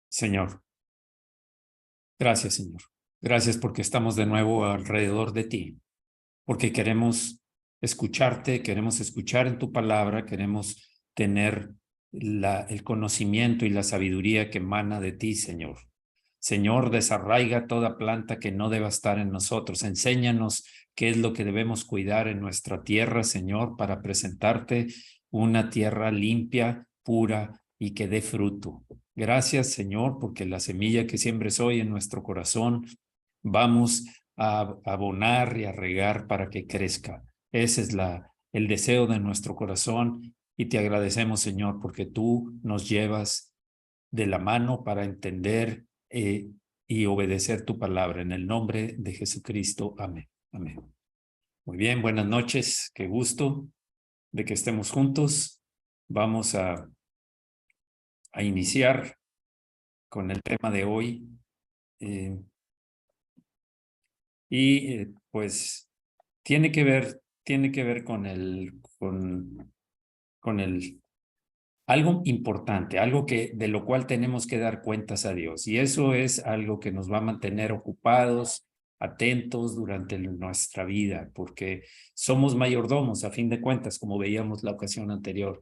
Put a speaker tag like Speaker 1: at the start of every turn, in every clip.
Speaker 1: Señor, gracias, Señor. Gracias porque estamos de nuevo alrededor de ti, porque queremos escucharte, queremos escuchar en tu palabra, queremos tener el conocimiento y la sabiduría que emana de ti, Señor. Señor, desarraiga toda planta que no deba estar en nosotros. Enséñanos qué es lo que debemos cuidar en nuestra tierra, Señor, para presentarte una tierra limpia, pura y que dé fruto. Gracias, Señor, porque la semilla que siembres hoy en nuestro corazón, vamos a abonar y a regar para que crezca. Ese es el deseo de nuestro corazón y te agradecemos, Señor, porque tú nos llevas de la mano para entender y obedecer tu palabra. En el nombre de Jesucristo. Amén. Amén. Muy bien, buenas noches. Qué gusto de que estemos juntos. Vamos a iniciar con el tema de hoy. Pues tiene que ver con algo importante, algo de lo cual tenemos que dar cuentas a Dios. Y eso es algo que nos va a mantener ocupados, atentos durante nuestra vida, porque somos mayordomos, a fin de cuentas, como veíamos la ocasión anterior.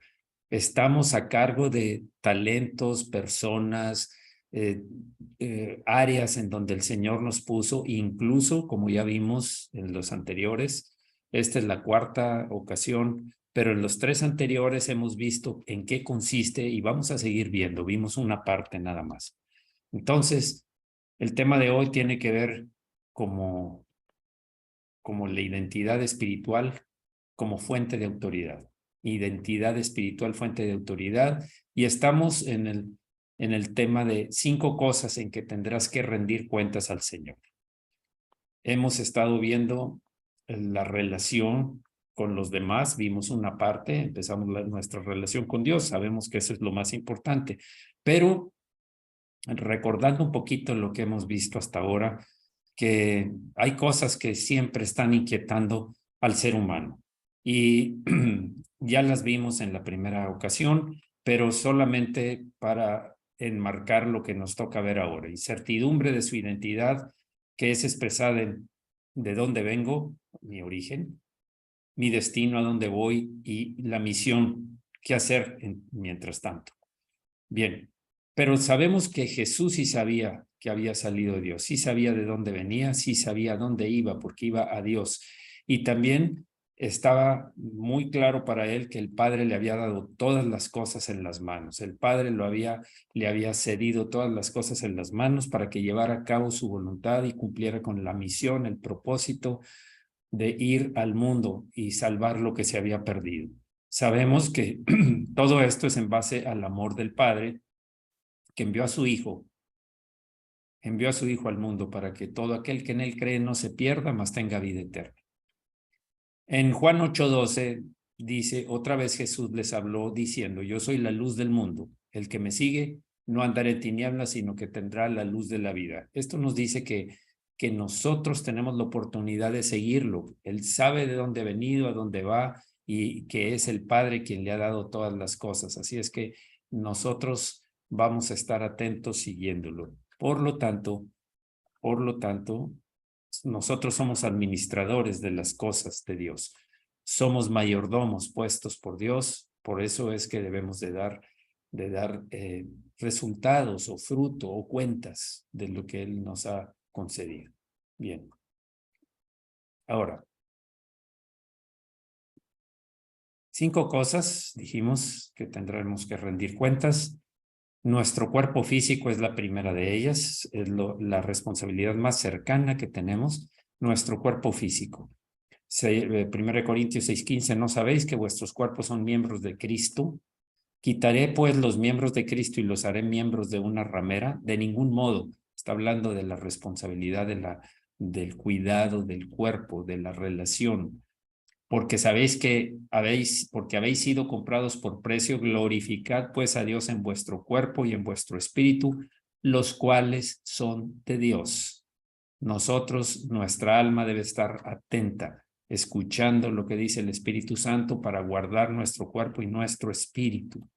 Speaker 1: Estamos a cargo de talentos, personas, áreas en donde el Señor nos puso, incluso, como ya vimos en los anteriores, esta es la cuarta ocasión, pero en los tres anteriores hemos visto en qué consiste y vamos a seguir viendo. Vimos una parte nada más. Entonces, el tema de hoy tiene que ver como la identidad espiritual como fuente de autoridad. Identidad espiritual, fuente de autoridad. Y estamos en el tema de 5 cosas en que tendrás que rendir cuentas al Señor. Hemos estado viendo la relación con los demás, vimos una parte, empezamos nuestra relación con Dios, sabemos que eso es lo más importante, pero recordando un poquito lo que hemos visto hasta ahora, que hay cosas que siempre están inquietando al ser humano y ya las vimos en la primera ocasión, pero solamente para enmarcar lo que nos toca ver ahora. Incertidumbre de su identidad, que es expresada en de dónde vengo, mi origen, mi destino, a dónde voy y la misión que hacer mientras tanto. Bien, pero sabemos que Jesús sí sabía que había salido de Dios, sí sabía de dónde venía, sí sabía dónde iba, porque iba a Dios. Y también estaba muy claro para él que el Padre le había dado todas las cosas en las manos. El Padre le había cedido todas las cosas en las manos para que llevara a cabo su voluntad y cumpliera con la misión, el propósito de ir al mundo y salvar lo que se había perdido. Sabemos que todo esto es en base al amor del Padre, que envió a su Hijo al mundo para que todo aquel que en él cree no se pierda, mas tenga vida eterna. En Juan 8:12 dice, otra vez Jesús les habló diciendo, yo soy la luz del mundo, el que me sigue no andará en tinieblas, sino que tendrá la luz de la vida. Esto nos dice que nosotros tenemos la oportunidad de seguirlo. Él sabe de dónde ha venido, a dónde va, y que es el Padre quien le ha dado todas las cosas. Así es que nosotros vamos a estar atentos siguiéndolo. Por lo tanto, nosotros somos administradores de las cosas de Dios. Somos mayordomos puestos por Dios. Por eso es que debemos de dar resultados o fruto o cuentas de lo que Él nos ha concedido. Bien. Ahora, 5 cosas, dijimos, que tendremos que rendir cuentas. Nuestro cuerpo físico es la primera de ellas, es la responsabilidad más cercana que tenemos, nuestro cuerpo físico. 1 Corintios 6:15, ¿no sabéis que vuestros cuerpos son miembros de Cristo? Quitaré pues los miembros de Cristo y los haré miembros de una ramera. De ningún modo. Está hablando de la responsabilidad del cuidado del cuerpo, de la relación. Porque sabéis porque habéis sido comprados por precio, glorificad pues a Dios en vuestro cuerpo y en vuestro espíritu, los cuales son de Dios. Nosotros, nuestra alma debe estar atenta, escuchando lo que dice el Espíritu Santo para guardar nuestro cuerpo y nuestro espíritu.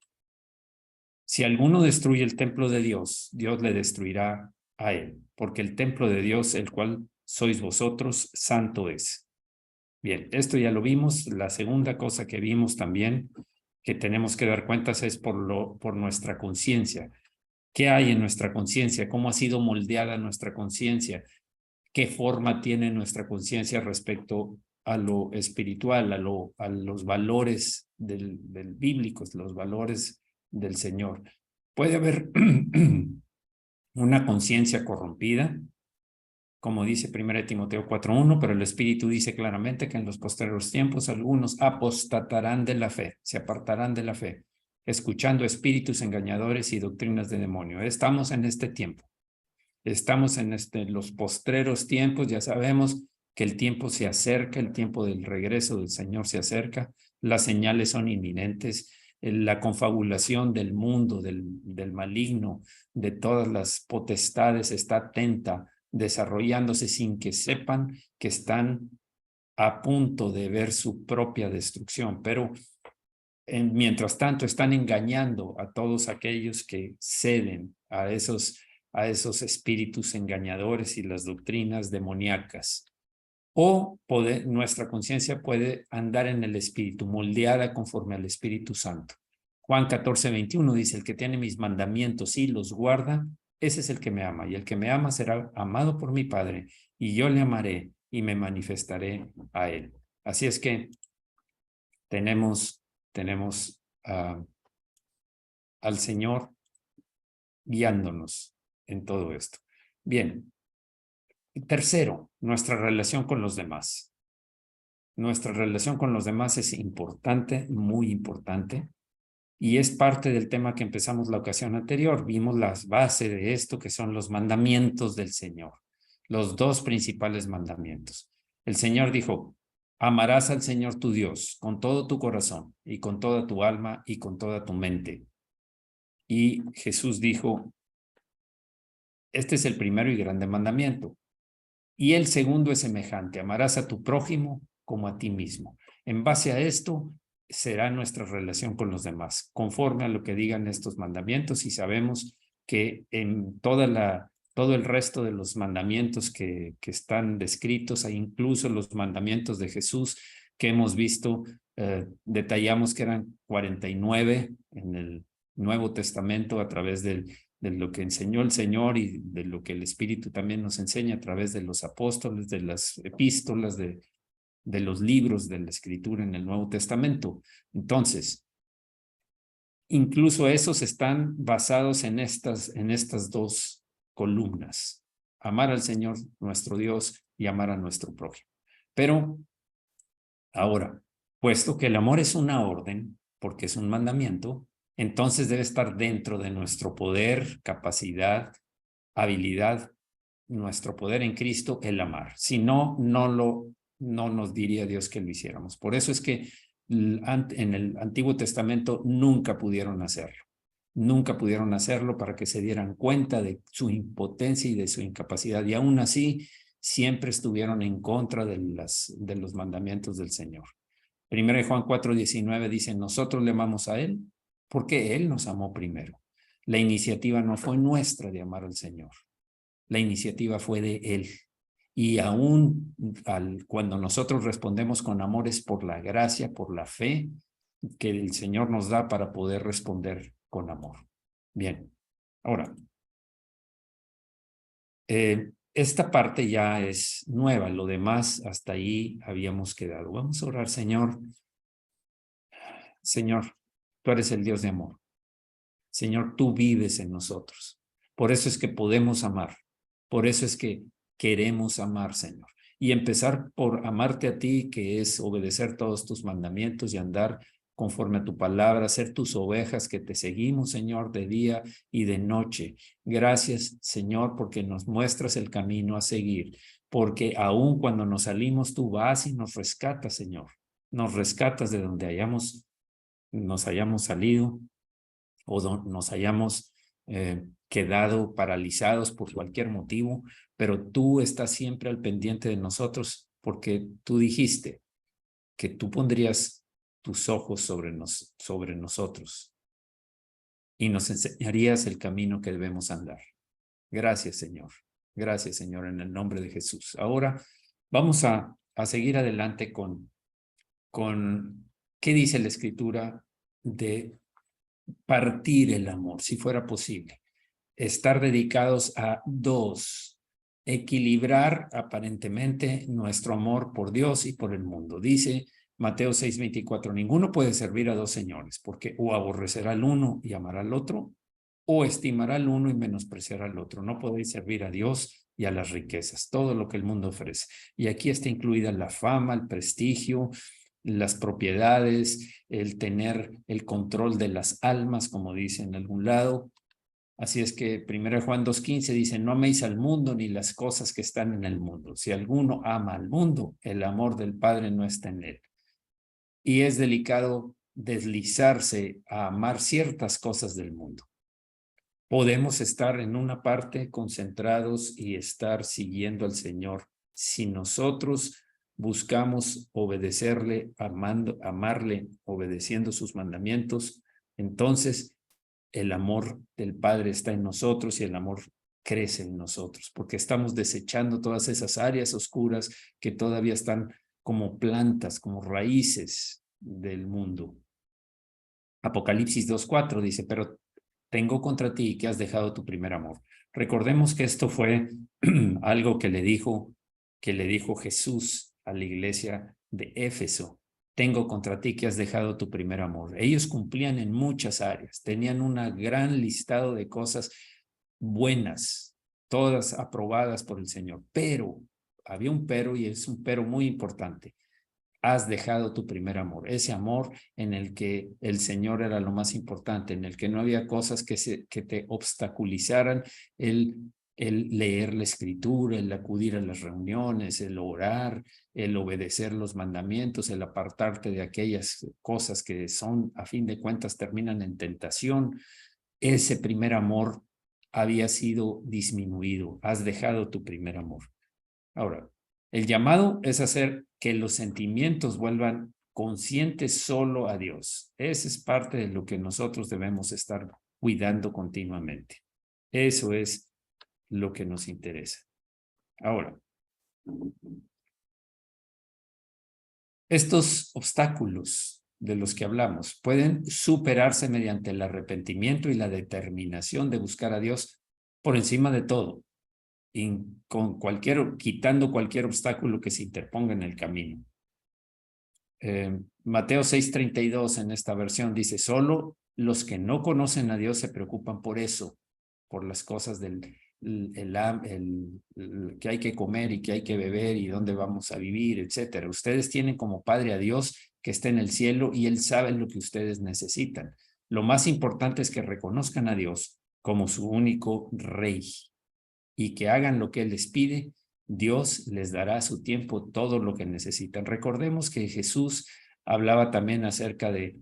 Speaker 1: Si alguno destruye el templo de Dios, Dios le destruirá a él, porque el templo de Dios, el cual sois vosotros, santo es. Bien, esto ya lo vimos. La segunda cosa que vimos también, que tenemos que dar cuentas, es por nuestra conciencia. ¿Qué hay en nuestra conciencia? ¿Cómo ha sido moldeada nuestra conciencia? ¿Qué forma tiene nuestra conciencia respecto a lo espiritual, a los valores del bíblicos, los valores del Señor? Puede haber una conciencia corrompida, como dice 1 Timoteo 4:1, pero el Espíritu dice claramente que en los posteriores tiempos algunos apostatarán de la fe, se apartarán de la fe, escuchando espíritus engañadores y doctrinas de demonio. Estamos en este tiempo. Estamos en los postreros tiempos, ya sabemos que el tiempo se acerca, el tiempo del regreso del Señor se acerca, las señales son inminentes, la confabulación del mundo, del maligno, de todas las potestades está atenta, desarrollándose sin que sepan que están a punto de ver su propia destrucción, pero mientras tanto están engañando a todos aquellos que ceden a esos espíritus engañadores y las doctrinas demoníacas. O nuestra conciencia puede andar en el espíritu, moldeada conforme al Espíritu Santo. Juan 14:21 dice, el que tiene mis mandamientos y los guarda, ese es el que me ama. Y el que me ama será amado por mi Padre, y yo le amaré y me manifestaré a él. Así es que tenemos al Señor guiándonos en todo esto. Bien. Tercero, nuestra relación con los demás. Nuestra relación con los demás es importante, muy importante, y es parte del tema que empezamos la ocasión anterior. Vimos las bases de esto, que son los mandamientos del Señor, los dos principales mandamientos. El Señor dijo, amarás al Señor tu Dios con todo tu corazón y con toda tu alma y con toda tu mente. Y Jesús dijo, este es el primero y grande mandamiento. Y el segundo es semejante, amarás a tu prójimo como a ti mismo. En base a esto será nuestra relación con los demás, conforme a lo que digan estos mandamientos, y sabemos que en todo el resto de los mandamientos que están descritos, e incluso los mandamientos de Jesús que hemos visto, detallamos que eran 49 en el Nuevo Testamento a través de lo que enseñó el Señor y de lo que el Espíritu también nos enseña a través de los apóstoles, de las epístolas, de los libros de la Escritura en el Nuevo Testamento. Entonces, incluso esos están basados en estas dos columnas: amar al Señor nuestro Dios y amar a nuestro prójimo. Pero ahora, puesto que el amor es una orden, porque es un mandamiento, entonces debe estar dentro de nuestro poder, capacidad, habilidad, nuestro poder en Cristo, el amar. Si no, no nos diría Dios que lo hiciéramos. Por eso es que en el Antiguo Testamento nunca pudieron hacerlo. Nunca pudieron hacerlo para que se dieran cuenta de su impotencia y de su incapacidad. Y aún así, siempre estuvieron en contra de los mandamientos del Señor. Primero de Juan 4:19 dice, nosotros le amamos a Él porque Él nos amó primero. La iniciativa no fue nuestra de amar al Señor. La iniciativa fue de Él. Y aún cuando nosotros respondemos con amor es por la gracia, por la fe que el Señor nos da para poder responder con amor. Bien, ahora, esta parte ya es nueva, lo demás hasta ahí habíamos quedado. Vamos a orar, Señor. Señor, tú eres el Dios de amor. Señor, tú vives en nosotros. Por eso es que podemos amar. Por eso es que queremos amar, Señor. Y empezar por amarte a ti, que es obedecer todos tus mandamientos y andar conforme a tu palabra, ser tus ovejas que te seguimos, Señor, de día y de noche. Gracias, Señor, porque nos muestras el camino a seguir, porque aun cuando nos salimos, tú vas y nos rescatas, Señor. Nos rescatas de donde nos hayamos salido o nos hayamos quedado paralizados por cualquier motivo, pero tú estás siempre al pendiente de nosotros, porque tú dijiste que tú pondrías tus ojos sobre nosotros. y nos enseñarías el camino que debemos andar. Gracias, Señor. Gracias, Señor, en el nombre de Jesús. Ahora vamos a seguir adelante con qué dice la Escritura de partir el amor, si fuera posible. Estar dedicados a dos, equilibrar aparentemente nuestro amor por Dios y por el mundo. Dice Mateo 6:24, ninguno puede servir a dos señores, porque o aborrecerá al uno y amará al otro, o estimará al uno y menospreciará al otro. No podéis servir a Dios y a las riquezas, todo lo que el mundo ofrece. Y aquí está incluida la fama, el prestigio, las propiedades, el tener el control de las almas, como dice en algún lado. Así es que 1 Juan 2:15 dice, no améis al mundo ni las cosas que están en el mundo. Si alguno ama al mundo, el amor del Padre no está en él. Y es delicado deslizarse a amar ciertas cosas del mundo. Podemos estar en una parte concentrados y estar siguiendo al Señor. Si nosotros buscamos obedecerle, amarle, obedeciendo sus mandamientos, entonces el amor del Padre está en nosotros y el amor crece en nosotros, porque estamos desechando todas esas áreas oscuras que todavía están como plantas, como raíces del mundo. Apocalipsis 2:4 dice, pero tengo contra ti que has dejado tu primer amor. Recordemos que esto fue algo que le dijo Jesús a la iglesia de Éfeso. Tengo contra ti que has dejado tu primer amor. Ellos cumplían en muchas áreas, tenían un gran listado de cosas buenas, todas aprobadas por el Señor, pero había un pero, y es un pero muy importante. Has dejado tu primer amor, ese amor en el que el Señor era lo más importante, en el que no había cosas que te obstaculizaran el leer la Escritura, el acudir a las reuniones, el orar, el obedecer los mandamientos, el apartarte de aquellas cosas que son, a fin de cuentas, terminan en tentación. Ese primer amor había sido disminuido. Has dejado tu primer amor. Ahora, el llamado es hacer que los sentimientos vuelvan conscientes solo a Dios. Esa es parte de lo que nosotros debemos estar cuidando continuamente. Eso es lo que nos interesa. Ahora, estos obstáculos de los que hablamos pueden superarse mediante el arrepentimiento y la determinación de buscar a Dios por encima de todo, quitando cualquier obstáculo que se interponga en el camino. Mateo 6:32 en esta versión dice, solo los que no conocen a Dios se preocupan por eso, por las cosas que hay que comer y que hay que beber y dónde vamos a vivir, etcétera. Ustedes tienen como Padre a Dios que está en el cielo y Él sabe lo que ustedes necesitan. Lo más importante es que reconozcan a Dios como su único Rey y que hagan lo que Él les pide. Dios les dará a su tiempo todo lo que necesitan. Recordemos que Jesús hablaba también acerca de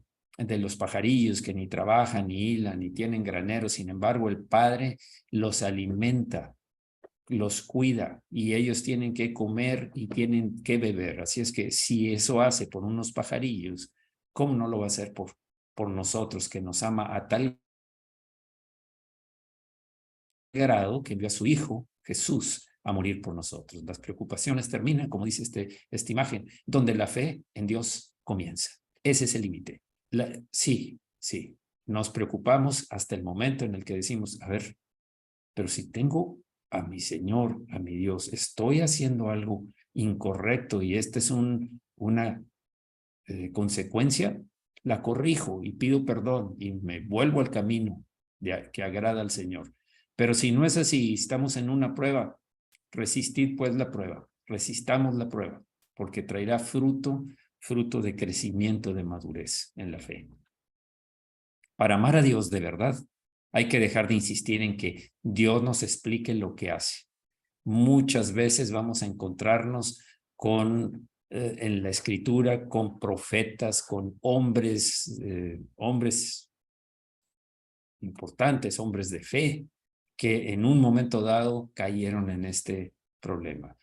Speaker 1: los pajarillos que ni trabajan, ni hilan, ni tienen graneros. Sin embargo, el Padre los alimenta, los cuida, y ellos tienen que comer y tienen que beber. Así es que si eso hace por unos pajarillos, ¿cómo no lo va a hacer por nosotros, que nos ama a tal grado que envió a su Hijo, Jesús, a morir por nosotros? Las preocupaciones terminan, como dice esta imagen, donde la fe en Dios comienza. Ese es el límite. Sí, nos preocupamos hasta el momento en el que decimos, a ver, pero si tengo a mi Señor, a mi Dios, estoy haciendo algo incorrecto y esta es una consecuencia, la corrijo y pido perdón y me vuelvo al camino que agrada al Señor. Pero si no es así, estamos en una prueba, resistid pues la prueba, resistamos la prueba, porque traerá fruto de crecimiento, de madurez en la fe. Para amar a Dios de verdad, hay que dejar de insistir en que Dios nos explique lo que hace. Muchas veces vamos a encontrarnos en la Escritura, con profetas, con hombres importantes, hombres de fe, que en un momento dado cayeron en este problema.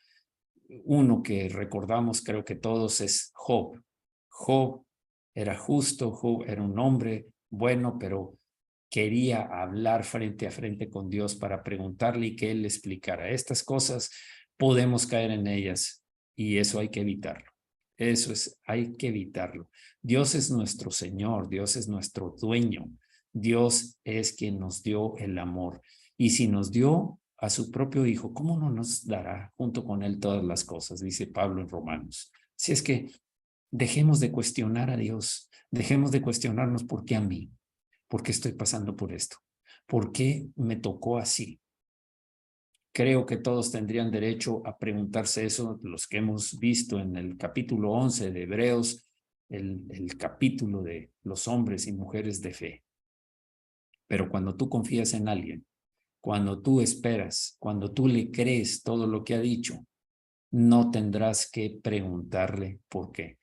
Speaker 1: Uno que recordamos, creo que todos, es Job. Job era justo, Job era un hombre bueno, pero quería hablar frente a frente con Dios para preguntarle y que Él le explicara. Estas cosas podemos caer en ellas y eso hay que evitarlo. Hay que evitarlo. Dios es nuestro Señor, Dios es nuestro dueño. Dios es quien nos dio el amor. Y si nos dio a su propio Hijo, ¿cómo no nos dará junto con Él todas las cosas? Dice Pablo en Romanos. Si es que dejemos de cuestionar a Dios, dejemos de cuestionarnos por qué a mí, por qué estoy pasando por esto, por qué me tocó así. Creo que todos tendrían derecho a preguntarse eso, los que hemos visto en el capítulo 11 de Hebreos, el capítulo de los hombres y mujeres de fe. Pero cuando tú confías en alguien, cuando tú esperas, cuando tú le crees todo lo que ha dicho, no tendrás que preguntarle por qué.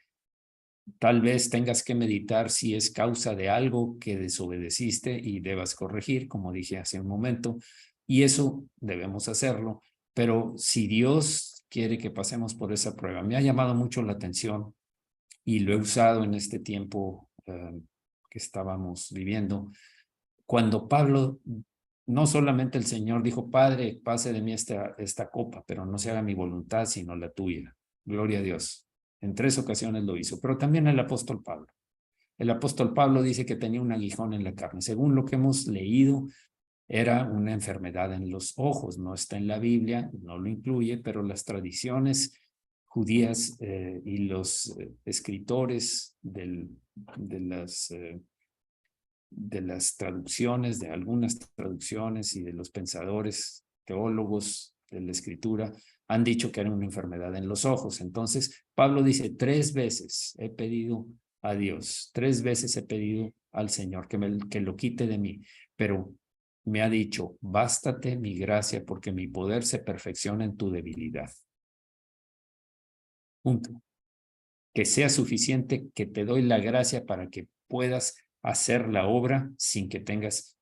Speaker 1: Tal vez tengas que meditar si es causa de algo que desobedeciste y debas corregir, como dije hace un momento, y eso debemos hacerlo. Pero si Dios quiere que pasemos por esa prueba, me ha llamado mucho la atención y lo he usado en este tiempo que estábamos viviendo. Cuando Pablo, no solamente el Señor dijo, Padre, pase de mí esta copa, pero no se haga mi voluntad, sino la tuya. Gloria a Dios. En 3 ocasiones lo hizo, pero también el apóstol Pablo. El apóstol Pablo dice que tenía un aguijón en la carne. Según lo que hemos leído, era una enfermedad en los ojos. No está en la Biblia, no lo incluye, pero las tradiciones judías y los escritores de las traducciones, de algunas traducciones y de los pensadores, teólogos de la escritura, han dicho que era una enfermedad en los ojos. Entonces, Pablo dice, 3 veces he pedido a Dios, 3 veces he pedido al Señor que lo quite de mí, pero me ha dicho, bástate mi gracia porque mi poder se perfecciona en tu debilidad. Punto. Que sea suficiente, que te doy la gracia para que puedas hacer la obra sin que tengas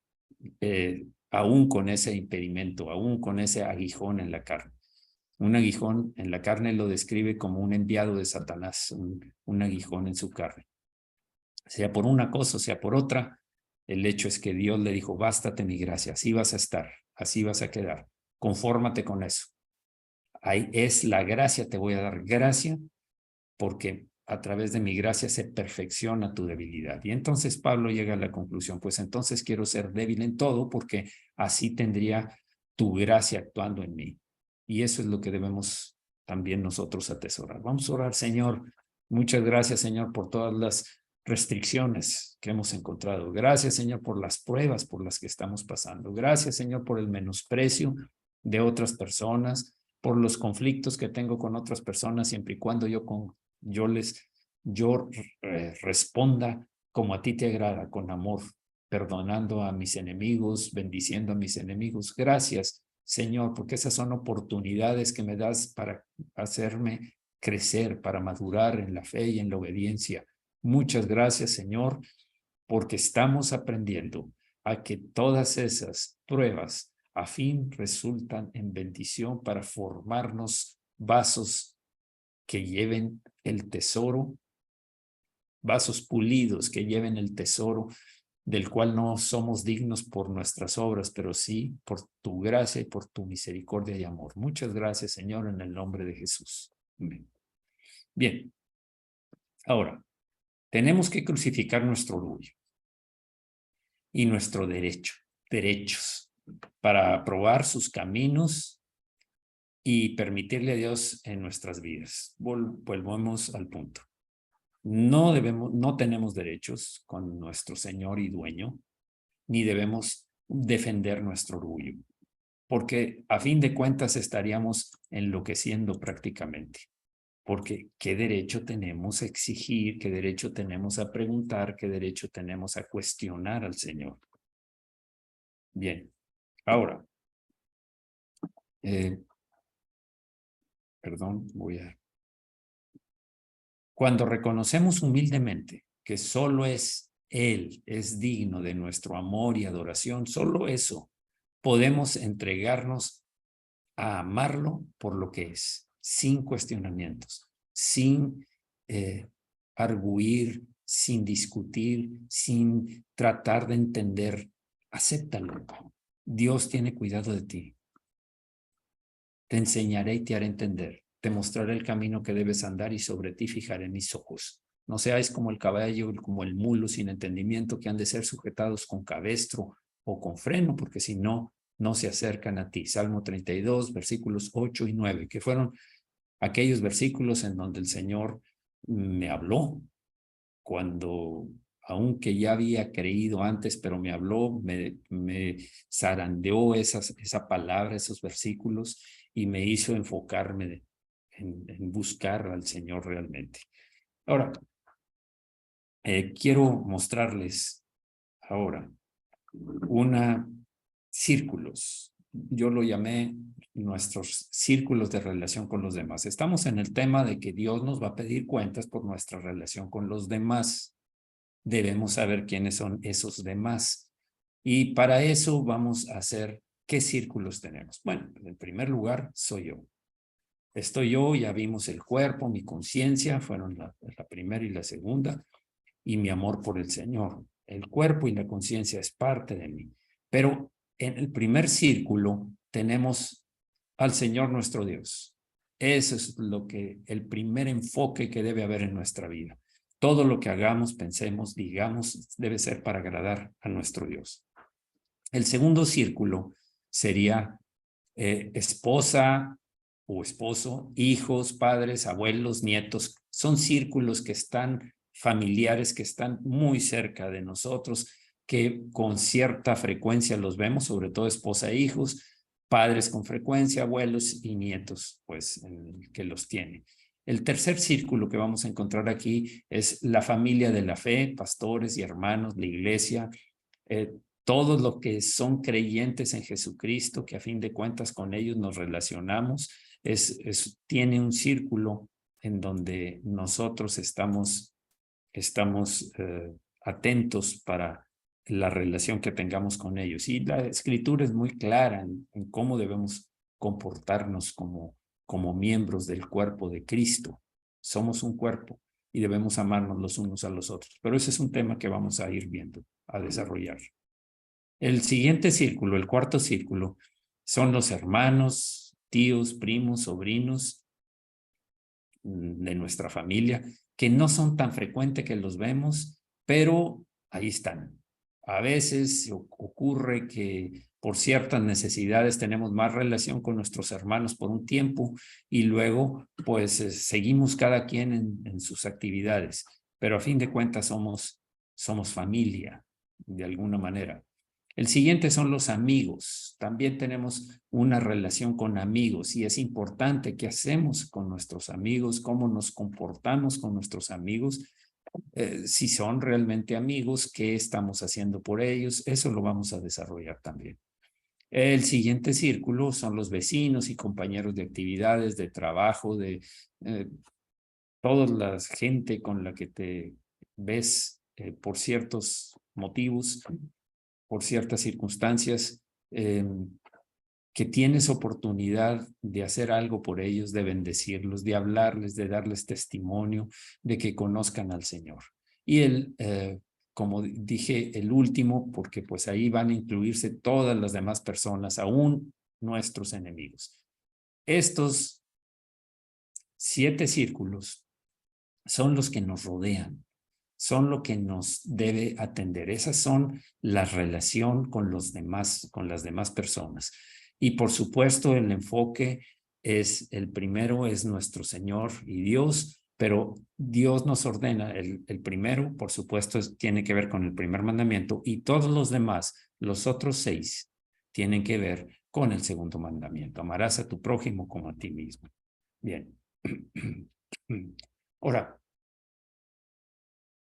Speaker 1: aún con ese impedimento, aún con ese aguijón en la carne. Un aguijón en la carne lo describe como un enviado de Satanás, un aguijón en su carne. Sea por una cosa, sea por otra, el hecho es que Dios le dijo, bástate mi gracia, así vas a estar, así vas a quedar, confórmate con eso. Ahí es la gracia, te voy a dar gracia porque a través de mi gracia se perfecciona tu debilidad. Y entonces Pablo llega a la conclusión, pues entonces quiero ser débil en todo porque así tendría tu gracia actuando en mí. Y eso es lo que debemos también nosotros atesorar. Vamos a orar, Señor. Muchas gracias, Señor, por todas las restricciones que hemos encontrado. Gracias, Señor, por las pruebas por las que estamos pasando. Gracias, Señor, por el menosprecio de otras personas, por los conflictos que tengo con otras personas, siempre y cuando yo responda como a ti te agrada, con amor, perdonando a mis enemigos, bendiciendo a mis enemigos. Gracias, Señor, porque esas son oportunidades que me das para hacerme crecer, para madurar en la fe y en la obediencia. Muchas gracias, Señor, porque estamos aprendiendo a que todas esas pruebas a fin resultan en bendición para formarnos vasos que lleven el tesoro, vasos pulidos que lleven el tesoro del cual no somos dignos por nuestras obras, pero sí por tu gracia y por tu misericordia y amor. Muchas gracias, Señor, en el nombre de Jesús. Amén. Bien, ahora, tenemos que crucificar nuestro orgullo y nuestro derechos, para probar sus caminos y permitirle a Dios en nuestras vidas. Volvemos al punto. No tenemos derechos con nuestro Señor y Dueño, ni debemos defender nuestro orgullo, porque a fin de cuentas estaríamos enloqueciendo prácticamente. Porque ¿qué derecho tenemos a exigir? ¿Qué derecho tenemos a preguntar? ¿Qué derecho tenemos a cuestionar al Señor? Bien, ahora, perdón, Cuando reconocemos humildemente que solo Él es digno de nuestro amor y adoración, solo eso podemos entregarnos a amarlo por lo que es, sin cuestionamientos, sin arguir, sin discutir, sin tratar de entender Acéptalo. Dios tiene cuidado de ti. Te enseñaré y te haré entender. Te mostraré el camino que debes andar y sobre ti fijaré mis ojos. No seáis como el caballo, como el mulo sin entendimiento, que han de ser sujetados con cabestro o con freno, porque si no, no se acercan a ti. Salmo 32, versículos 8 y 9, que fueron aquellos versículos en donde el Señor me habló cuando, aunque ya había creído antes, pero me habló, me zarandeó esa palabra, esos versículos, y me hizo enfocarme en buscar al Señor realmente. Ahora, quiero mostrarles ahora círculos. Yo lo llamé nuestros círculos de relación con los demás. Estamos en el tema de que Dios nos va a pedir cuentas por nuestra relación con los demás. Debemos saber quiénes son esos demás. Y para eso vamos a hacer qué círculos tenemos. Bueno, en primer lugar, soy yo. Estoy yo, ya vimos el cuerpo, mi conciencia, fueron la primera y la segunda, y mi amor por el Señor. El cuerpo y la conciencia es parte de mí. Pero en el primer círculo tenemos al Señor nuestro Dios. Eso es el primer enfoque que debe haber en nuestra vida. Todo lo que hagamos, pensemos, digamos, debe ser para agradar a nuestro Dios. El segundo círculo sería esposa o esposo, hijos, padres, abuelos, nietos. Son círculos que están familiares, que están muy cerca de nosotros, que con cierta frecuencia los vemos, sobre todo esposa e hijos, padres con frecuencia, abuelos y nietos, pues, que los tiene. El tercer círculo que vamos a encontrar aquí es la familia de la fe, pastores y hermanos, la iglesia, todos los que son creyentes en Jesucristo, que a fin de cuentas con ellos nos relacionamos, tiene un círculo en donde nosotros estamos atentos para la relación que tengamos con ellos. Y la Escritura es muy clara en cómo debemos comportarnos como miembros del cuerpo de Cristo. Somos un cuerpo y debemos amarnos los unos a los otros. Pero ese es un tema que vamos a ir viendo, a desarrollar. El siguiente círculo, el cuarto círculo, son los hermanos, tíos, primos, sobrinos de nuestra familia, que no son tan frecuentes que los vemos, pero ahí están. A veces ocurre que por ciertas necesidades tenemos más relación con nuestros hermanos por un tiempo y luego pues seguimos cada quien en sus actividades, pero a fin de cuentas somos familia de alguna manera. El siguiente son los amigos. También tenemos una relación con amigos y es importante qué hacemos con nuestros amigos, cómo nos comportamos con nuestros amigos, si son realmente amigos, qué estamos haciendo por ellos. Eso lo vamos a desarrollar también. El siguiente círculo son los vecinos y compañeros de actividades, de trabajo, de toda la gente con la que te ves por ciertos motivos, por ciertas circunstancias, que tienes oportunidad de hacer algo por ellos, de bendecirlos, de hablarles, de darles testimonio, de que conozcan al Señor. Y como dije, el último, porque pues ahí van a incluirse todas las demás personas, aún nuestros enemigos. Estos 7 círculos son los que nos rodean, son lo que nos debe atender. Esas son la relación con los demás, con las demás personas. Y por supuesto, el enfoque el primero es nuestro Señor y Dios, pero Dios nos ordena, el primero, por supuesto, tiene que ver con el primer mandamiento, y todos los demás, los otros 6, tienen que ver con el segundo mandamiento. Amarás a tu prójimo como a ti mismo. Bien. Ahora,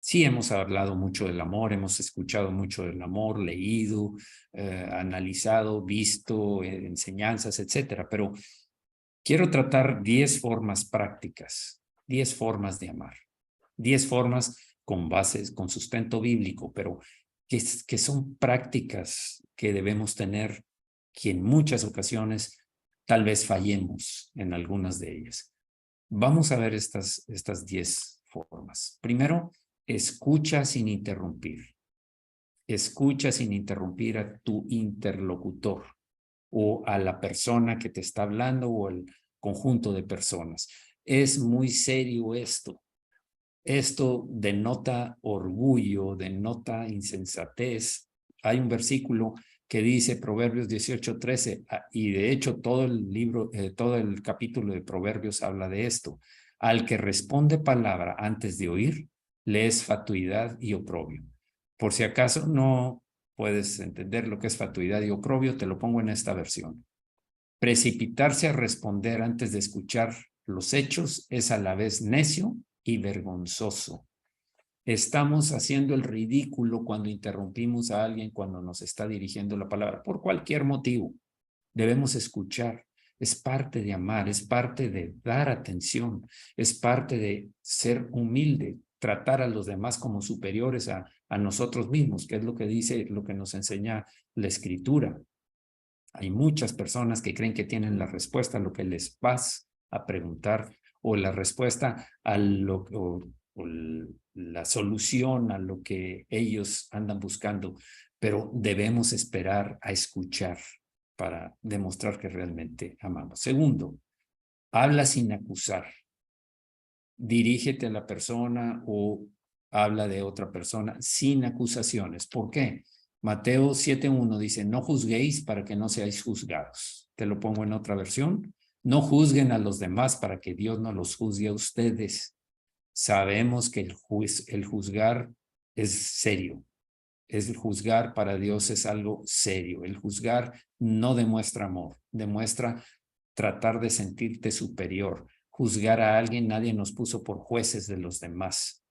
Speaker 1: sí, hemos hablado mucho del amor, hemos escuchado mucho del amor, leído, analizado, visto, enseñanzas, etcétera, pero quiero tratar 10 formas prácticas, 10 formas de amar, 10 formas con bases, con sustento bíblico, pero que son prácticas que debemos tener, que en muchas ocasiones tal vez fallemos en algunas de ellas. Vamos a ver estas 10 formas. Primero, escucha sin interrumpir. Escucha sin interrumpir a tu interlocutor o a la persona que te está hablando o el conjunto de personas. Es muy serio esto. Esto denota orgullo, denota insensatez. Hay un versículo que dice Proverbios 18:13, y de hecho todo el libro, todo el capítulo de Proverbios habla de esto. Al que responde palabra antes de oír, le es fatuidad y oprobio. Por si acaso no puedes entender lo que es fatuidad y oprobio, te lo pongo en esta versión. Precipitarse a responder antes de escuchar los hechos es a la vez necio y vergonzoso. Estamos haciendo el ridículo cuando interrumpimos a alguien cuando nos está dirigiendo la palabra, por cualquier motivo. Debemos escuchar. Es parte de amar, es parte de dar atención, es parte de ser humilde, tratar a los demás como superiores a nosotros mismos, que es lo que dice, lo que nos enseña la Escritura. Hay muchas personas que creen que tienen la respuesta a lo que les vas a preguntar o la respuesta a lo o la solución a lo que ellos andan buscando, pero debemos esperar a escuchar para demostrar que realmente amamos. Segundo, habla sin acusar. Dirígete a la persona o habla de otra persona sin acusaciones. ¿Por qué? Mateo 7:1 dice, no juzguéis para que no seáis juzgados. Te lo pongo en otra versión. No juzguen a los demás para que Dios no los juzgue a ustedes. Sabemos que el juzgar es serio. El juzgar para Dios es algo serio. El juzgar no demuestra amor, demuestra tratar de sentirte superior. Juzgar a alguien, nadie nos puso por jueces de los demás.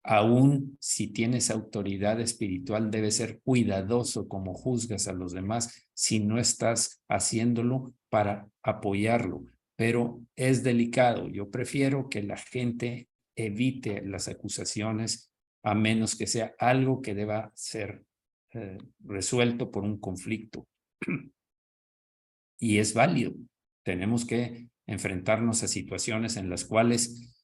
Speaker 1: Aún si tienes autoridad espiritual, debes ser cuidadoso como juzgas a los demás si no estás haciéndolo para apoyarlo. Pero es delicado. Yo prefiero que la gente evite las acusaciones a menos que sea algo que deba ser resuelto por un conflicto. Y es válido. Tenemos que enfrentarnos a situaciones en las cuales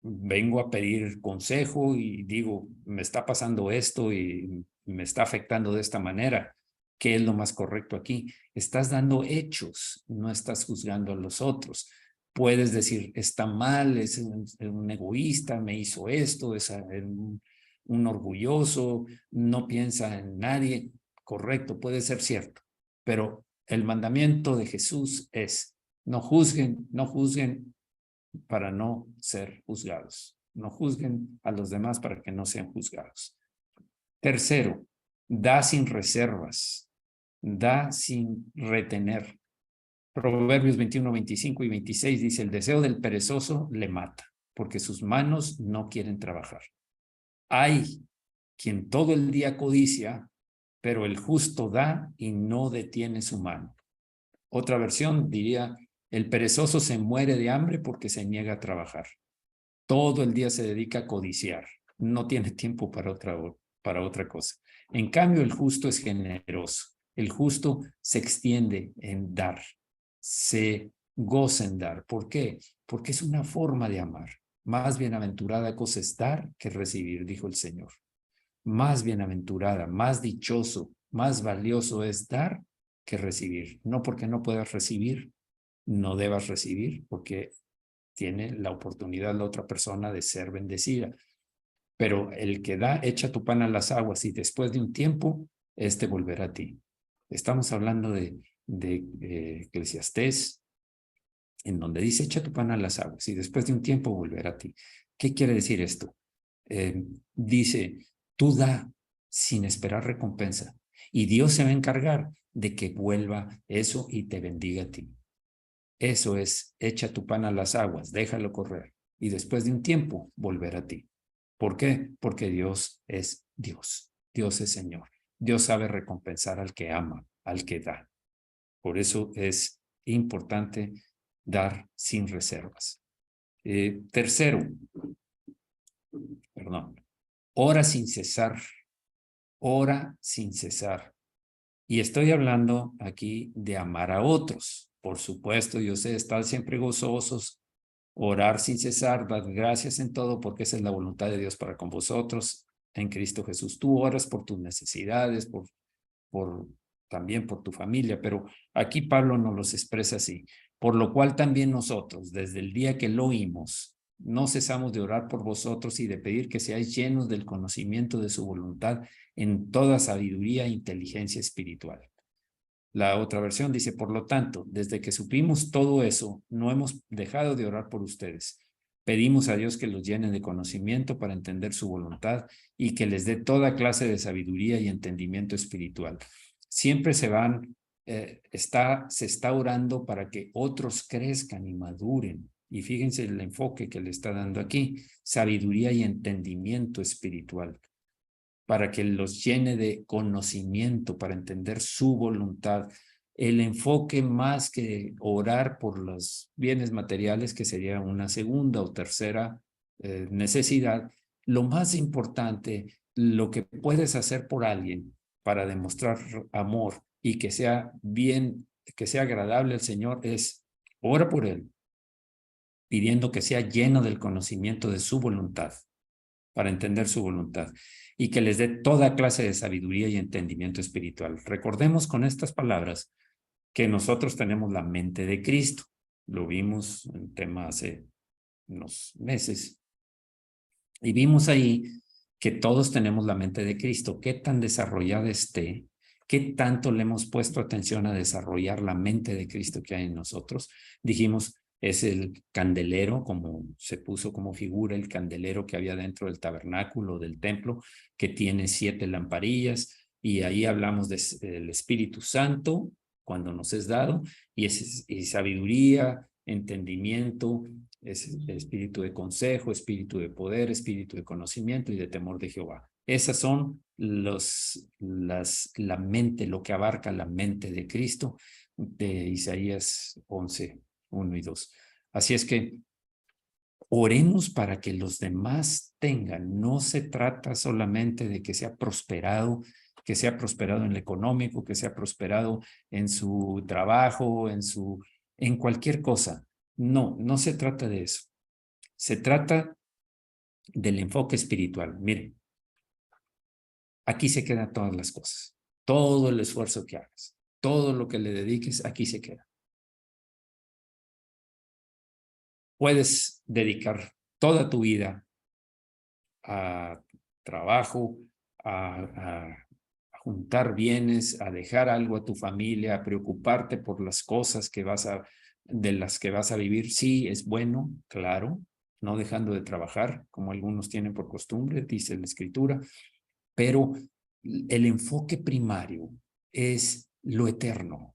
Speaker 1: vengo a pedir consejo y digo, me está pasando esto y me está afectando de esta manera. ¿Qué es lo más correcto aquí? Estás dando hechos, no estás juzgando a los otros. Puedes decir, está mal, es un egoísta, me hizo esto, es un orgulloso, no piensa en nadie. Correcto, puede ser cierto, pero el mandamiento de Jesús es, no juzguen, no juzguen para no ser juzgados. No juzguen a los demás para que no sean juzgados. Tercero, da sin reservas, da sin retener. Proverbios 21, 25 y 26 dice, el deseo del perezoso le mata, porque sus manos no quieren trabajar. Hay quien todo el día codicia, pero el justo da y no detiene su mano. Otra versión diría, el perezoso se muere de hambre porque se niega a trabajar. Todo el día se dedica a codiciar. No tiene tiempo para otra cosa. En cambio, el justo es generoso. El justo se extiende en dar. Se goza en dar. ¿Por qué? Porque es una forma de amar. Más bienaventurada cosa es dar que recibir, dijo el Señor. Más bienaventurada, más dichoso, más valioso es dar que recibir. No porque no puedas recibir, no debas recibir, porque tiene la oportunidad la otra persona de ser bendecida. Pero el que da, echa tu pan a las aguas y después de un tiempo, este volverá a ti. Estamos hablando de Eclesiastés, en donde dice, echa tu pan a las aguas y después de un tiempo volverá a ti. ¿Qué quiere decir esto? Dice, tú da sin esperar recompensa y Dios se va a encargar de que vuelva eso y te bendiga a ti. Eso es, echa tu pan a las aguas, déjalo correr y después de un tiempo volverá a ti. ¿Por qué? Porque Dios es Dios. Dios es Señor. Dios sabe recompensar al que ama, al que da. Por eso es importante dar sin reservas. Tercero, ora sin cesar. Ora sin cesar. Y estoy hablando aquí de amar a otros. Por supuesto, yo sé, estar siempre gozosos, orar sin cesar, dar gracias en todo, porque esa es la voluntad de Dios para con vosotros. en Cristo Jesús. Tú oras por tus necesidades, también por tu familia, pero aquí Pablo nos los expresa así. Por lo cual también nosotros, desde el día que lo oímos, no cesamos de orar por vosotros y de pedir que seáis llenos del conocimiento de su voluntad en toda sabiduría e inteligencia espiritual. La otra versión dice, por lo tanto, desde que supimos todo eso, no hemos dejado de orar por ustedes. Pedimos a Dios que los llene de conocimiento para entender su voluntad y que les dé toda clase de sabiduría y entendimiento espiritual. Siempre se está orando para que otros crezcan y maduren. Y fíjense el enfoque que le está dando aquí, sabiduría y entendimiento espiritual, para que los llene de conocimiento, para entender su voluntad. El enfoque más que orar por los bienes materiales, que sería una segunda o tercera necesidad, lo más importante, lo que puedes hacer por alguien para demostrar amor y que sea bien, que sea agradable al Señor, es ora por él, pidiendo que sea lleno del conocimiento de su voluntad, para entender su voluntad, y que les dé toda clase de sabiduría y entendimiento espiritual. Recordemos con estas palabras que nosotros tenemos la mente de Cristo. Lo vimos en tema hace unos meses. Y vimos ahí que todos tenemos la mente de Cristo. ¿Qué tan desarrollada esté? ¿Qué tanto le hemos puesto atención a desarrollar la mente de Cristo que hay en nosotros? Dijimos, es el candelero, como se puso como figura, el candelero que había dentro del tabernáculo, del templo, que tiene 7 lamparillas, y ahí hablamos del Espíritu Santo, cuando nos es dado, y sabiduría, entendimiento, es espíritu de consejo, espíritu de poder, espíritu de conocimiento y de temor de Jehová. Esas son la mente, lo que abarca la mente de Cristo, de Isaías 11, 1 y 2. Así es que oremos para que los demás tengan. No se trata solamente de que sea prosperado en lo económico, que sea prosperado en su trabajo, en cualquier cosa. No, no se trata de eso. Se trata del enfoque espiritual. Miren, aquí se quedan todas las cosas. Todo el esfuerzo que hagas, todo lo que le dediques, aquí se queda. Puedes dedicar toda tu vida a trabajo, a juntar bienes, a dejar algo a tu familia, a preocuparte por las cosas de las que vas a vivir. Sí, es bueno, claro, no dejando de trabajar, como algunos tienen por costumbre, dice la Escritura, pero el enfoque primario es lo eterno,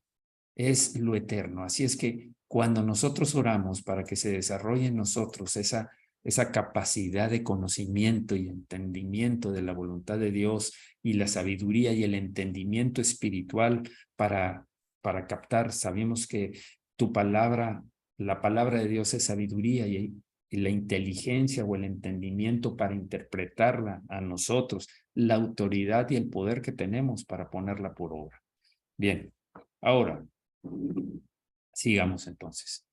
Speaker 1: es lo eterno. Así es que cuando nosotros oramos para que se desarrolle en nosotros esa capacidad de conocimiento y entendimiento de la voluntad de Dios, y la sabiduría y el entendimiento espiritual para captar, sabemos que la palabra de Dios es sabiduría, y la inteligencia o el entendimiento para interpretarla a nosotros, la autoridad y el poder que tenemos para ponerla por obra. Bien, ahora, sigamos entonces.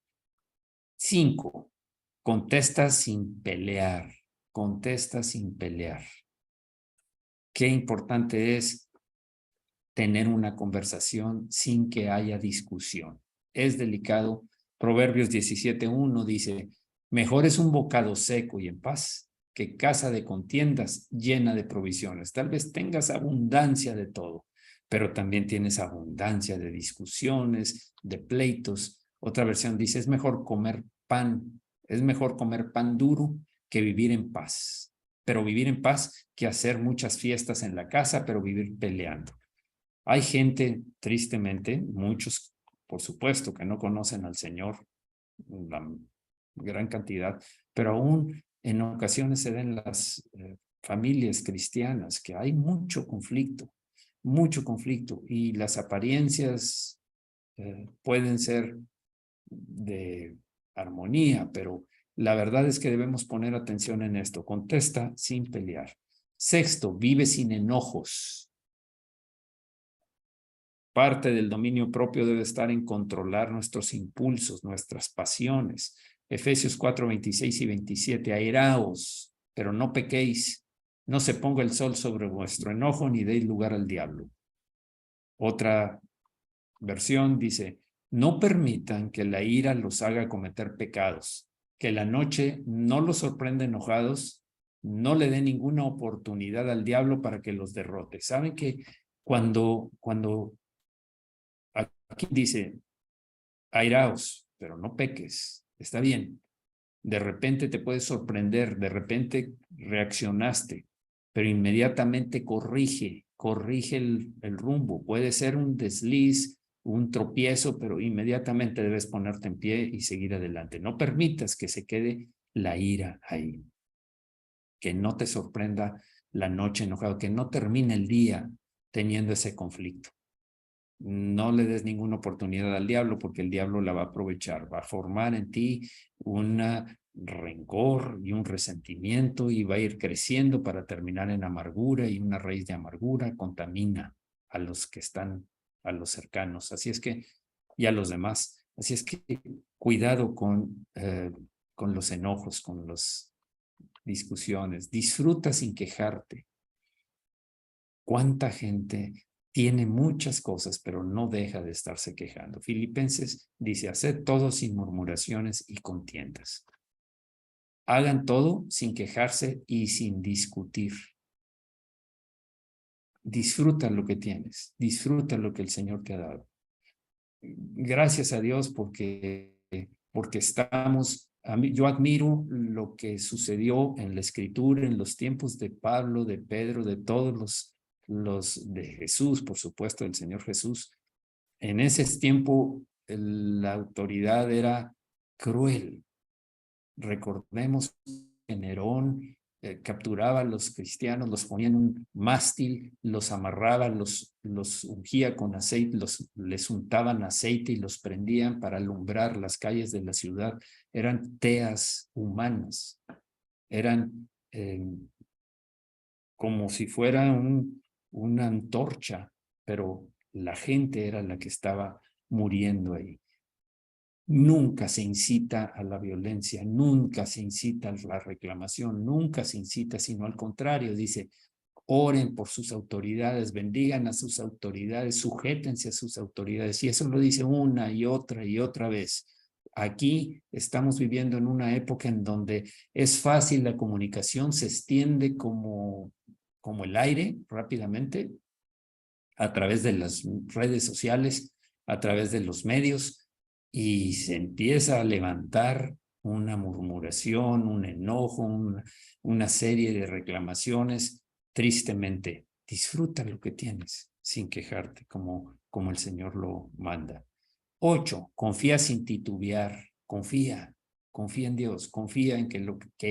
Speaker 1: 5. Contesta sin pelear. Contesta sin pelear. Qué importante es tener una conversación sin que haya discusión. Es delicado. Proverbios 17:1 dice, mejor es un bocado seco y en paz que casa de contiendas llena de provisiones. Tal vez tengas abundancia de todo, pero también tienes abundancia de discusiones, de pleitos. Otra versión dice, es mejor comer pan duro que vivir en paz. Pero vivir en paz que hacer muchas fiestas en la casa, pero vivir peleando. Hay gente, tristemente, muchos, por supuesto, que no conocen al Señor, la gran cantidad, pero aún en ocasiones se ven las familias cristianas que hay mucho conflicto, y las apariencias pueden ser de armonía, pero la verdad es que debemos poner atención en esto. Contesta sin pelear. 6, vive sin enojos. Parte del dominio propio debe estar en controlar nuestros impulsos, nuestras pasiones. Efesios 4:26 y 27. Airaos, pero no pequéis. No se ponga el sol sobre vuestro enojo ni deis lugar al diablo. Otra versión dice, no permitan que la ira los haga cometer pecados, que la noche no los sorprenda enojados, no le dé ninguna oportunidad al diablo para que los derrote. ¿Saben que cuando aquí dice, airaos, pero no peques, está bien? De repente te puedes sorprender, de repente reaccionaste, pero inmediatamente corrige el rumbo. Puede ser un desliz, un tropiezo, pero inmediatamente debes ponerte en pie y seguir adelante. No permitas que se quede la ira ahí, que no te sorprenda la noche enojado, que no termine el día teniendo ese conflicto. No le des ninguna oportunidad al diablo porque el diablo la va a aprovechar, va a formar en ti un rencor y un resentimiento y va a ir creciendo para terminar en amargura, y una raíz de amargura contamina a los que están, a los cercanos, así es que, y a los demás. Así es que cuidado con los enojos, con las discusiones, disfruta sin quejarte. ¿Cuánta gente tiene muchas cosas, pero no deja de estarse quejando? Filipenses dice, haced todo sin murmuraciones y contiendas. Hagan todo sin quejarse y sin discutir. Disfruta lo que tienes, disfruta lo que el Señor te ha dado. Gracias a Dios porque estamos, yo admiro lo que sucedió en la Escritura, en los tiempos de Pablo, de Pedro, de todos los de Jesús, por supuesto, del Señor Jesús. En ese tiempo la autoridad era cruel. Recordemos que Nerón capturaba a los cristianos, los ponía en un mástil, los amarraba, los ungía con aceite, les untaban aceite y los prendían para alumbrar las calles de la ciudad. Eran teas humanas, eran como si fuera una antorcha, pero la gente era la que estaba muriendo ahí. Nunca se incita a la violencia, nunca se incita a la reclamación, nunca se incita, sino al contrario, dice, oren por sus autoridades, bendigan a sus autoridades, sujétense a sus autoridades. Y eso lo dice una y otra vez. Aquí estamos viviendo en una época en donde es fácil la comunicación, se extiende como el aire rápidamente a través de las redes sociales, a través de los medios, y se empieza a levantar una murmuración, un enojo, una serie de reclamaciones. Tristemente, disfruta lo que tienes sin quejarte, como el Señor lo manda. 8, confía sin titubear, confía en Dios, confía en que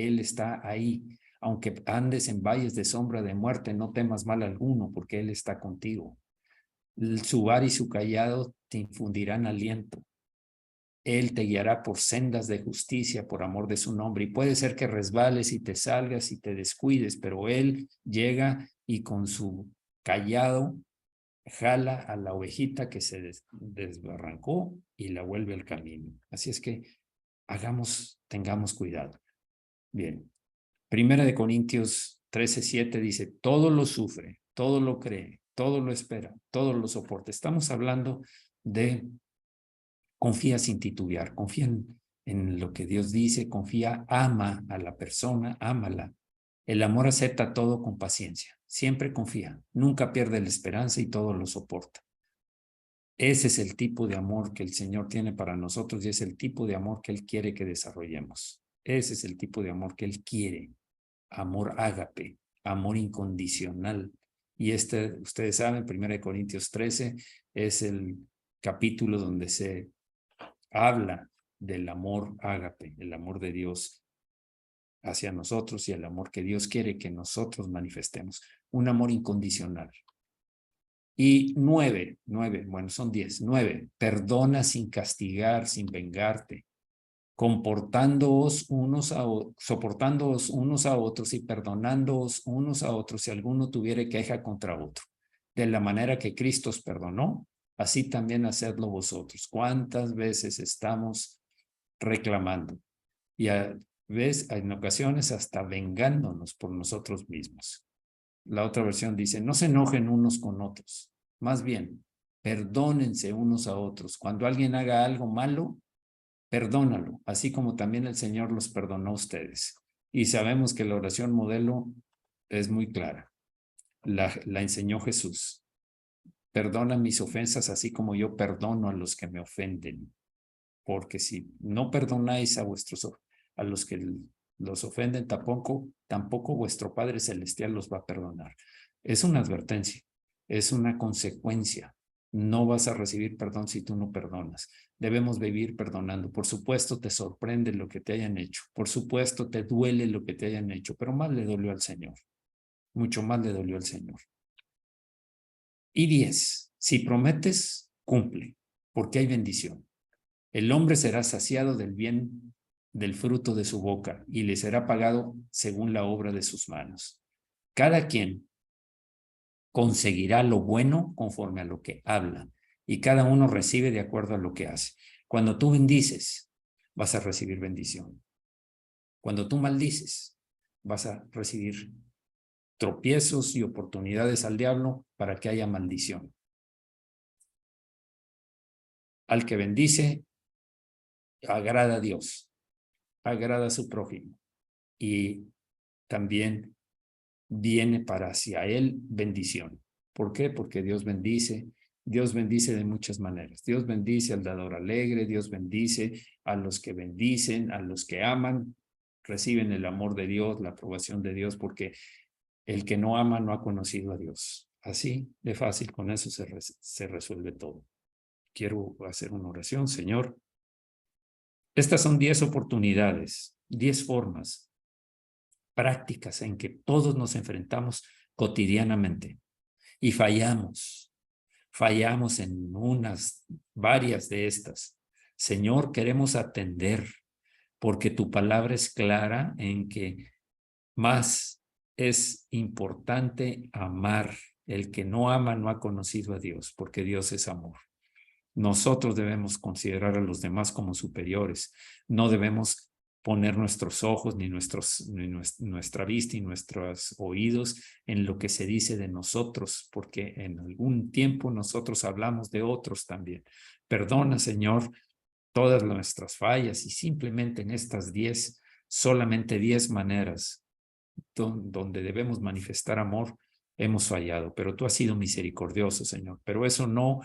Speaker 1: Él está ahí. Aunque andes en valles de sombra de muerte, no temas mal alguno, porque Él está contigo. Su vara y su callado te infundirán aliento. Él te guiará por sendas de justicia por amor de su nombre. Y puede ser que resbales y te salgas y te descuides, pero Él llega y con su callado jala a la ovejita que se desbarrancó y la vuelve al camino. Así es que tengamos cuidado. Bien. Primera de Corintios 13:7 dice, todo lo sufre, todo lo cree, todo lo espera, todo lo soporta. Estamos hablando de confía sin titubear, confía en lo que Dios dice, confía, ama a la persona, ámala. El amor acepta todo con paciencia, siempre confía, nunca pierde la esperanza y todo lo soporta. Ese es el tipo de amor que el Señor tiene para nosotros y es el tipo de amor que Él quiere que desarrollemos. Ese es el tipo de amor que Él quiere. Amor ágape, amor incondicional. Y ustedes saben, 1 Corintios 13 es el capítulo donde se habla del amor ágape, el amor de Dios hacia nosotros y el amor que Dios quiere que nosotros manifestemos. Un amor incondicional. Y 9, bueno, son 10. 9, perdona sin castigar, sin vengarte, soportándoos unos a otros y perdonándoos unos a otros si alguno tuviere queja contra otro. De la manera que Cristo os perdonó, así también hacedlo vosotros. ¿Cuántas veces estamos reclamando? Y en ocasiones hasta vengándonos por nosotros mismos. La otra versión dice, no se enojen unos con otros. Más bien, perdónense unos a otros. Cuando alguien haga algo malo, perdónalo, así como también el Señor los perdonó a ustedes. Y sabemos que la oración modelo es muy clara. La enseñó Jesús. Perdona mis ofensas así como yo perdono a los que me ofenden. Porque si no perdonáis a los que los ofenden, tampoco vuestro Padre Celestial los va a perdonar. Es una advertencia, es una consecuencia. No vas a recibir perdón si tú no perdonas. Debemos vivir perdonando. Por supuesto, te sorprende lo que te hayan hecho. Por supuesto, te duele lo que te hayan hecho, pero más le dolió al Señor. Mucho más le dolió al Señor. Y 10, si prometes, cumple, porque hay bendición. El hombre será saciado del bien del fruto de su boca y le será pagado según la obra de sus manos. Cada quien conseguirá lo bueno conforme a lo que habla y cada uno recibe de acuerdo a lo que hace. Cuando tú bendices, vas a recibir bendición. Cuando tú maldices, vas a recibir tropiezos y oportunidades al diablo para que haya maldición. Al que bendice, agrada a Dios, agrada a su prójimo y también viene para hacia él bendición. ¿Por qué? Porque Dios bendice de muchas maneras. Dios bendice al dador alegre, Dios bendice a los que bendicen, a los que aman, reciben el amor de Dios, la aprobación de Dios, porque el que no ama no ha conocido a Dios. Así de fácil, con eso se resuelve todo. Quiero hacer una oración, Señor. Estas son 10 oportunidades, 10 formas prácticas en que todos nos enfrentamos cotidianamente y fallamos en varias de estas. Señor, queremos atender porque tu palabra es clara en que más es importante amar. El que no ama no ha conocido a Dios, porque Dios es amor. Nosotros debemos considerar a los demás como superiores. No debemos poner nuestros ojos, ni nuestra vista y nuestros oídos en lo que se dice de nosotros, porque en algún tiempo nosotros hablamos de otros también. Perdona, Señor, todas nuestras fallas y simplemente en estas 10, solamente 10 maneras donde debemos manifestar amor, hemos fallado, pero tú has sido misericordioso, Señor. Pero eso no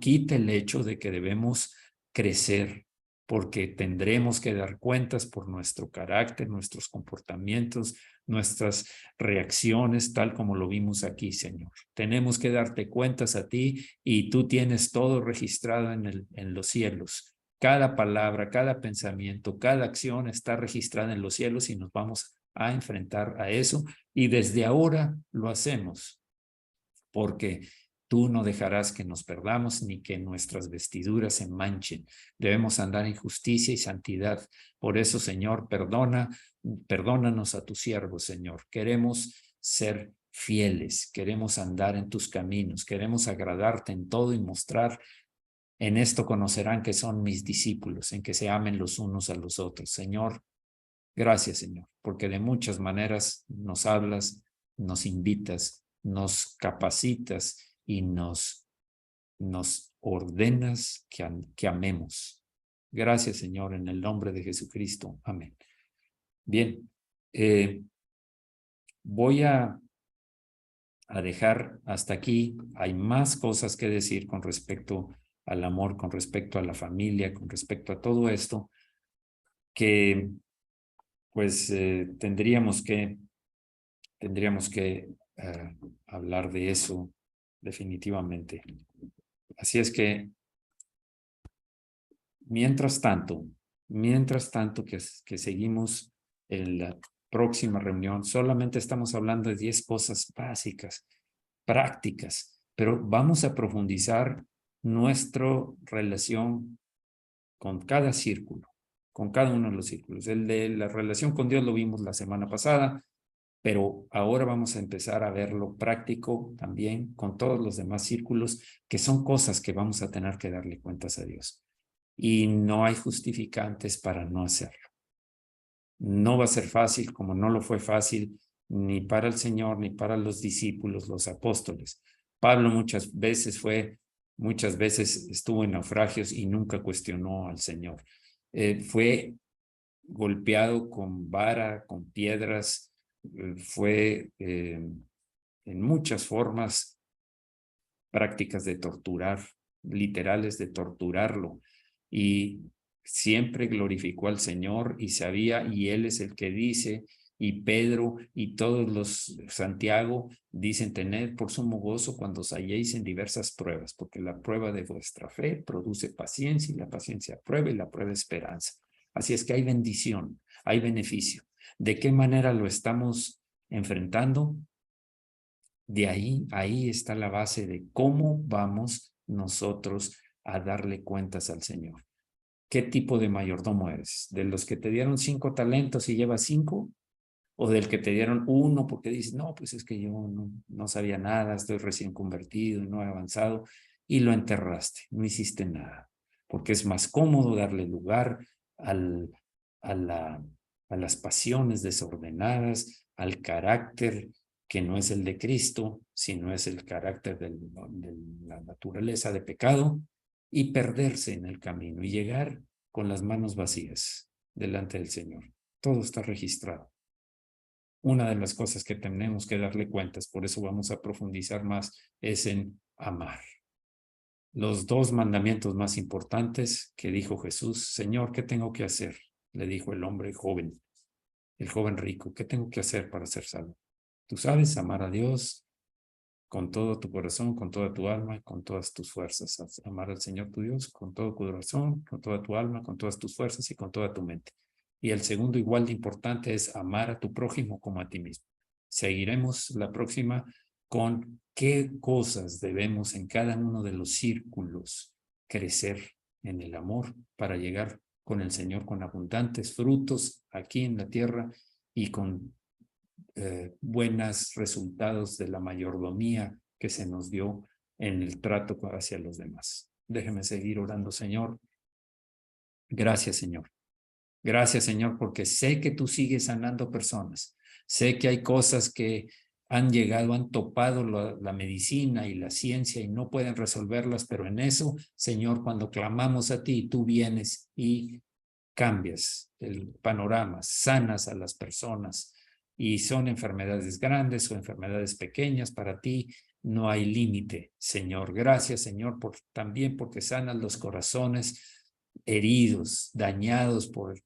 Speaker 1: quita el hecho de que debemos crecer, porque tendremos que dar cuentas por nuestro carácter, nuestros comportamientos, nuestras reacciones, tal como lo vimos aquí, Señor. Tenemos que darte cuentas a ti y tú tienes todo registrado en los cielos. Cada palabra, cada pensamiento, cada acción está registrada en los cielos y nos vamos a enfrentar a eso. Y desde ahora lo hacemos, porque tú no dejarás que nos perdamos ni que nuestras vestiduras se manchen. Debemos andar en justicia y santidad. Por eso, Señor, perdónanos a tus siervos, Señor. Queremos ser fieles, queremos andar en tus caminos, queremos agradarte en todo y mostrar. En esto conocerán que son mis discípulos, en que se amen los unos a los otros. Señor, gracias, Señor, porque de muchas maneras nos hablas, nos invitas, nos capacitas y nos ordenas que amemos. Gracias, Señor, en el nombre de Jesucristo. Amén. Bien, voy a dejar hasta aquí. Hay más cosas que decir con respecto al amor, con respecto a la familia, con respecto a todo esto, que pues tendríamos que hablar de eso definitivamente. Así es que, mientras tanto que seguimos en la próxima reunión, solamente estamos hablando de 10 cosas básicas, prácticas, pero vamos a profundizar nuestra relación con cada círculo, con cada uno de los círculos. El de la relación con Dios lo vimos la semana pasada, pero ahora vamos a empezar a verlo práctico también con todos los demás círculos, que son cosas que vamos a tener que darle cuentas a Dios. Y no hay justificantes para no hacerlo. No va a ser fácil, como no lo fue fácil ni para el Señor, ni para los discípulos, los apóstoles. Pablo muchas veces estuvo en naufragios y nunca cuestionó al Señor. Fue golpeado con vara, con piedras, fue en muchas formas prácticas de torturar, literales de torturarlo. Y siempre glorificó al Señor y sabía, y Él es el que dice, y Pedro y todos los Santiago dicen: tened por sumo gozo cuando os halléis en diversas pruebas, porque la prueba de vuestra fe produce paciencia, y la paciencia prueba, y la prueba esperanza. Así es que hay bendición, hay beneficio. ¿De qué manera lo estamos enfrentando? De ahí está la base de cómo vamos nosotros a darle cuentas al Señor. ¿Qué tipo de mayordomo eres? ¿De los que te dieron 5 talentos y llevas 5? ¿O del que te dieron 1 porque dices: no, pues es que yo no sabía nada, estoy recién convertido y no he avanzado, y lo enterraste, no hiciste nada? Porque es más cómodo darle lugar al, a, la, a las pasiones desordenadas, al carácter que no es el de Cristo, sino es el carácter de la naturaleza de pecado, y perderse en el camino y llegar con las manos vacías delante del Señor. Todo está registrado. Una de las cosas que tenemos que darle cuentas, por eso vamos a profundizar más, es en amar. Los 2 mandamientos más importantes que dijo Jesús: Señor, ¿qué tengo que hacer? Le dijo el hombre joven, el joven rico: ¿qué tengo que hacer para ser salvo? Tú sabes, amar a Dios con todo tu corazón, con toda tu alma, con todas tus fuerzas. Amar al Señor tu Dios con todo tu corazón, con toda tu alma, con todas tus fuerzas y con toda tu mente. Y el segundo, igual de importante, es amar a tu prójimo como a ti mismo. Seguiremos la próxima con qué cosas debemos en cada uno de los círculos crecer en el amor para llegar con el Señor con abundantes frutos aquí en la tierra y con buenos resultados de la mayordomía que se nos dio en el trato hacia los demás. Déjeme seguir orando. Señor, gracias, Señor. Gracias, Señor, porque sé que tú sigues sanando personas. Sé que hay cosas que han llegado, han topado la medicina y la ciencia y no pueden resolverlas, pero en eso, Señor, cuando clamamos a ti, tú vienes y cambias el panorama, sanas a las personas, y son enfermedades grandes o enfermedades pequeñas. Para ti no hay límite, Señor. Gracias, Señor, también porque sanas los corazones heridos, dañados por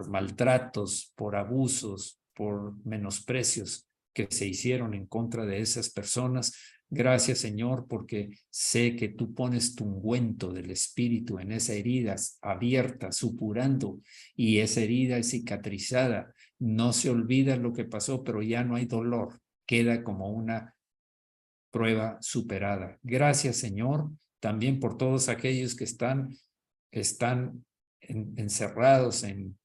Speaker 1: maltratos, por abusos, por menosprecios que se hicieron en contra de esas personas. Gracias, Señor, porque sé que tú pones tu ungüento del Espíritu en esa herida abierta, supurando, y esa herida es cicatrizada. No se olvida lo que pasó, pero ya no hay dolor. Queda como una prueba superada. Gracias, Señor, también por todos aquellos que están encerrados en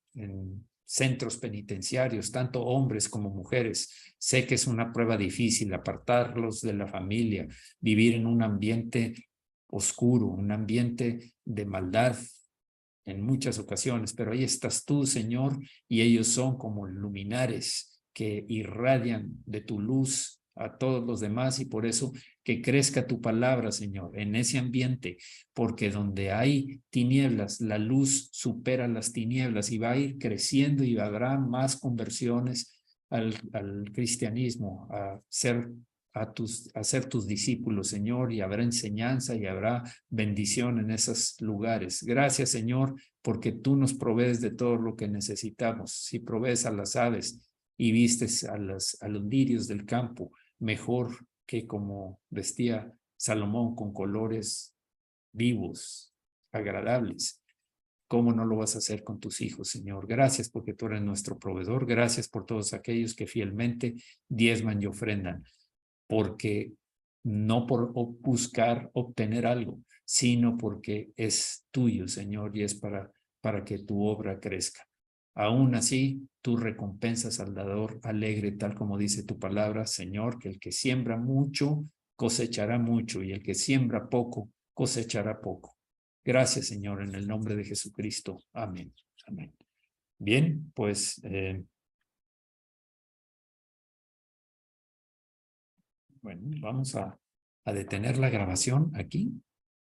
Speaker 1: centros penitenciarios, tanto hombres como mujeres. Sé que es una prueba difícil apartarlos de la familia, vivir en un ambiente oscuro, un ambiente de maldad en muchas ocasiones, pero ahí estás tú, Señor, y ellos son como luminares que irradian de tu luz a todos los demás, y por eso que crezca tu palabra, Señor, en ese ambiente, porque donde hay tinieblas, la luz supera las tinieblas y va a ir creciendo, y habrá más conversiones al cristianismo, a ser tus discípulos, Señor, y habrá enseñanza y habrá bendición en esos lugares. Gracias, Señor, porque tú nos provees de todo lo que necesitamos. Si provees a las aves y vistes a los lirios del campo, mejor que como vestía Salomón, con colores vivos, agradables. ¿Cómo no lo vas a hacer con tus hijos, Señor? Gracias porque tú eres nuestro proveedor. Gracias por todos aquellos que fielmente diezman y ofrendan, porque no por buscar obtener algo, sino porque es tuyo, Señor, y es para que tu obra crezca. Aún así, tú recompensas al dador alegre, tal como dice tu palabra, Señor, que el que siembra mucho cosechará mucho, y el que siembra poco cosechará poco. Gracias, Señor, en el nombre de Jesucristo. Amén. Amén. Bien, pues Bueno, vamos a detener la grabación aquí.